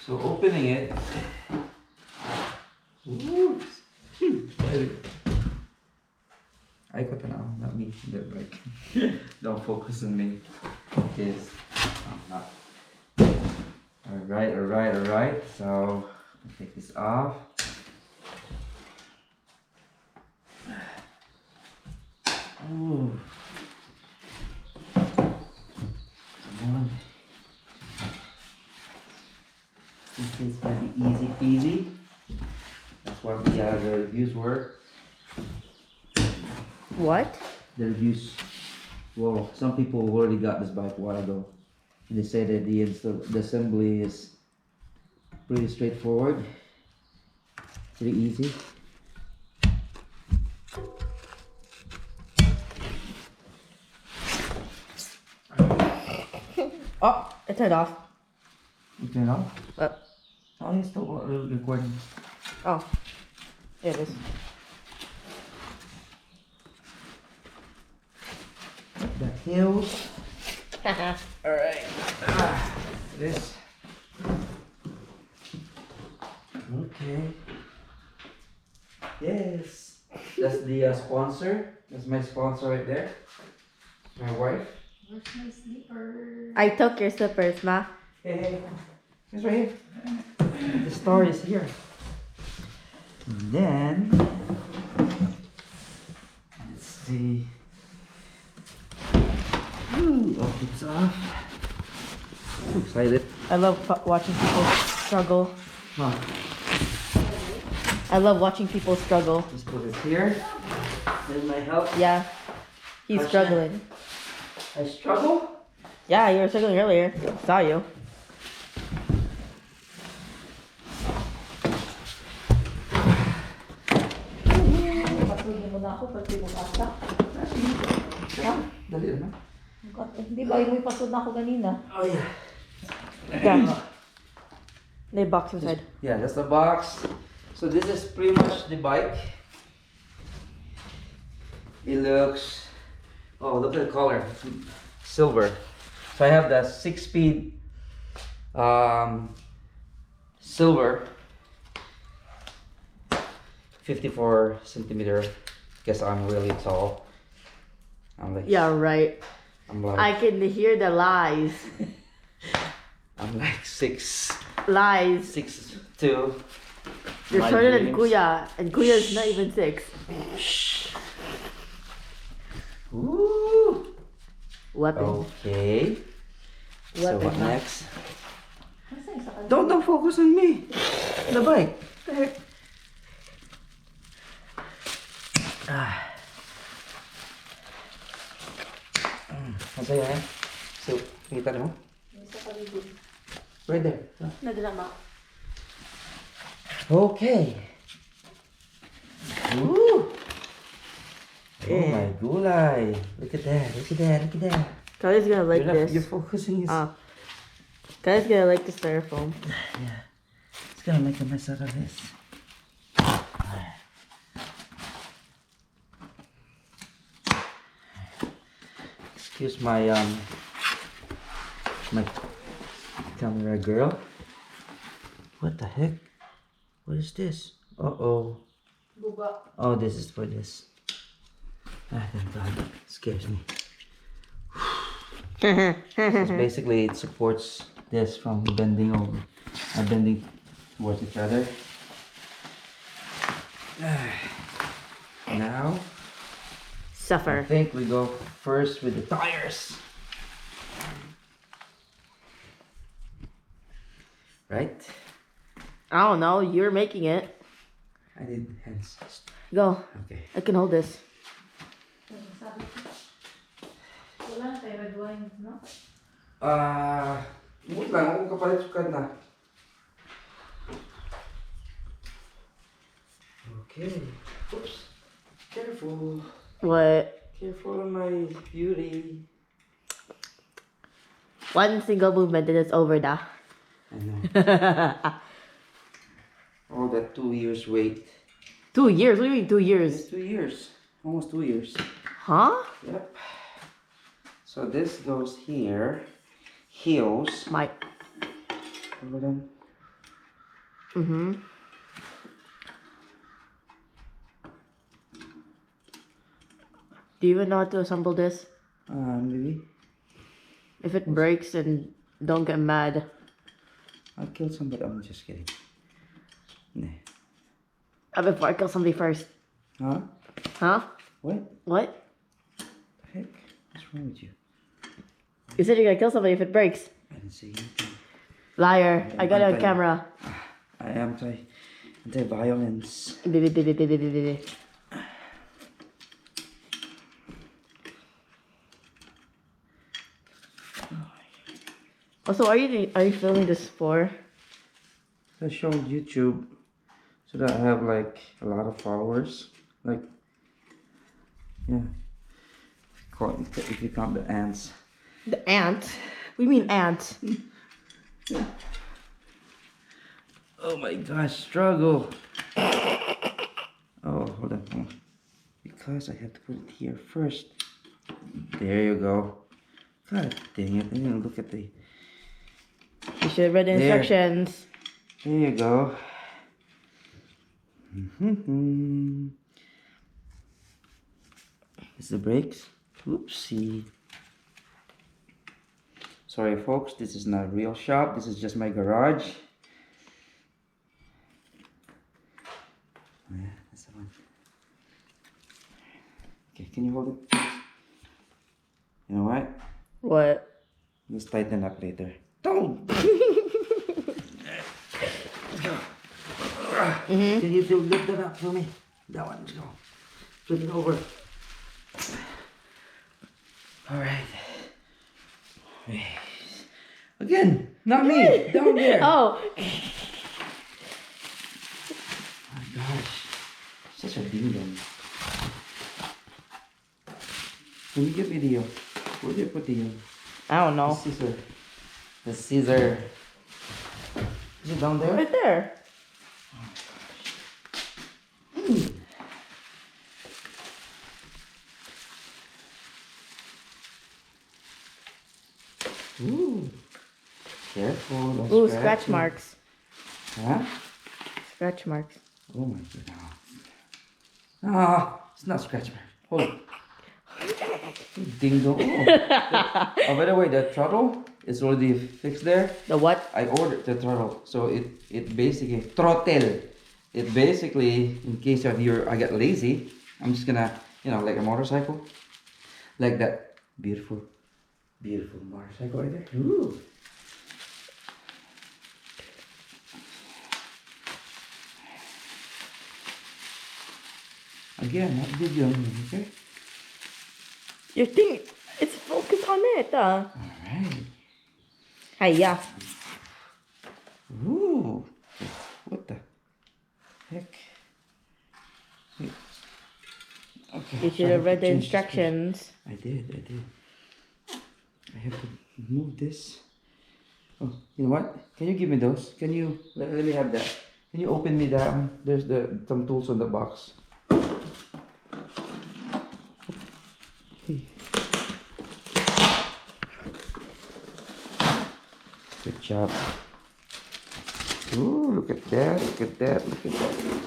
So opening it. Ooh. I got an arm, not me. The bike. Don't focus on me. Yes. I'm not. Alright. So I'll take this off. Ooh. Come on. This is gonna be easy peasy. That's what the reviews were. What? The reviews. Well, some people already got this bike a while ago. And they say that the assembly is pretty straightforward. Pretty easy. Oh, it turned off. You turn it off? What? Oh, it's still recording. Oh, there it is. The heels. Alright. This. Okay. Yes. That's the sponsor. That's my sponsor right there. My wife. Where's my slipper? I took your slippers, Ma. Hey. It's right here. The star is here. And then. Let's see. Ooh, oh, it's off. I'm excited. I love watching people struggle. Huh. I love watching people struggle. Just put it here. There's my help. Yeah, he's Touch struggling. I struggle? Yeah, you were struggling earlier. Saw you. Patulogin mo na ako pag di mo basta. Dali naman. Hindi ba yung may pasod na ako kanina? Oh yeah. Yeah. May box inside. Yeah, that's the box. So this is pretty much the bike. It looks, oh look at the color, silver. So I have the 6-speed silver, 54 centimeter. Guess I'm really tall. I'm like, Yeah, right. I'm like, I can hear the lies. I'm like 6'2". You're My shorter than dreams. Kuya, and Kuya's not even 6. Shh. Ooh. Weapon. Okay. So Weapon. what next? Nasa isa ka? Don't focus on me. The bike. What the heck? Masaya eh. So, kita mo? Nasa paligid. Right there. Nadrama. Okay. Ooh. Oh my gulay. Look at that. Look at that. Look at that. Kuya's gonna like this. You're focusing. Kuya's gonna like the styrofoam. Yeah. It's gonna make a mess out of this. Excuse my my camera girl. What the heck? What is this? Uh-oh. Buga. Oh, this is for this. Ah, thank God. It scares me. So basically, it supports this from bending over, bending towards each other. Now, I Suffer. think we go first with the tires. Right? I don't know. You're making it. I did hands. Go. Okay. I can hold this. Sabi ko. Wala na tayo red wine, no? Umut lang. Kung kapalit sukad na. Okay. Oops. Careful. What? Careful on my beauty. One single movement and it's over na. I know. All that 2 years wait. 2 years? What do you mean 2 It's years? 2 years. Almost 2 years. Huh? Yep. So this goes here. Heels. My. Over them. Mm-hmm. Do you even know how to assemble this? Maybe. If it breaks, then don't get mad. I killed somebody. I'm just kidding. Nah. Before I kill somebody first. Huh? Huh? What? What? The heck? What's wrong with you? You said you're gonna kill somebody if it breaks. I didn't say anything. Liar. I got it on Anti- camera. I am anti-violence. Baby, baby, baby, baby, baby. Also, are you filming this for? I show on YouTube so that I have like a lot of followers. Like, yeah. If you count the ants. The ant? We mean ant. Oh my gosh, struggle. Oh, hold on. Because I have to put it here first. There you go. God dang it. I didn't look at the... You should have read the instructions. There you go. Is the brakes? Oopsie. Sorry folks, this is not a real shop. This is just my garage. Oh, yeah, that's the one. Okay, can you hold it? You know what? What? Let's tighten up later. Don't! Can you still lift that up for me? That one, go. Flip it over. Alright. Again, not me. Down there. Oh! My gosh. Such a ding dong. Can you get video? Where did you put the I don't know. scissor? The scissor. Is it down there? Right there. Ooh. Careful. Don't Ooh, scratch scratch it. marks. Huh? Scratch marks. Oh my goodness. Ah, it's not scratch mark. Hold it. Ding dong. Oh, by the way, the throttle is already fixed there. The what? I ordered the throttle, so it basically throttle. It basically, in case of I get lazy, I'm just gonna, like a motorcycle, like that beautiful motorcycle right there. Ooh. Again, not video, okay? Your thing, it's focused on it. All right. Hiya. Ooh, what the heck? Wait. Okay. You so should I have read to the change this instructions. first. I did. I have to move this. Oh, you know what? Can you give me those? Can you, let me have that. Can you open me that? There's some tools on the box. Hey. Good job. Ooh, look at that, look at that, look at that.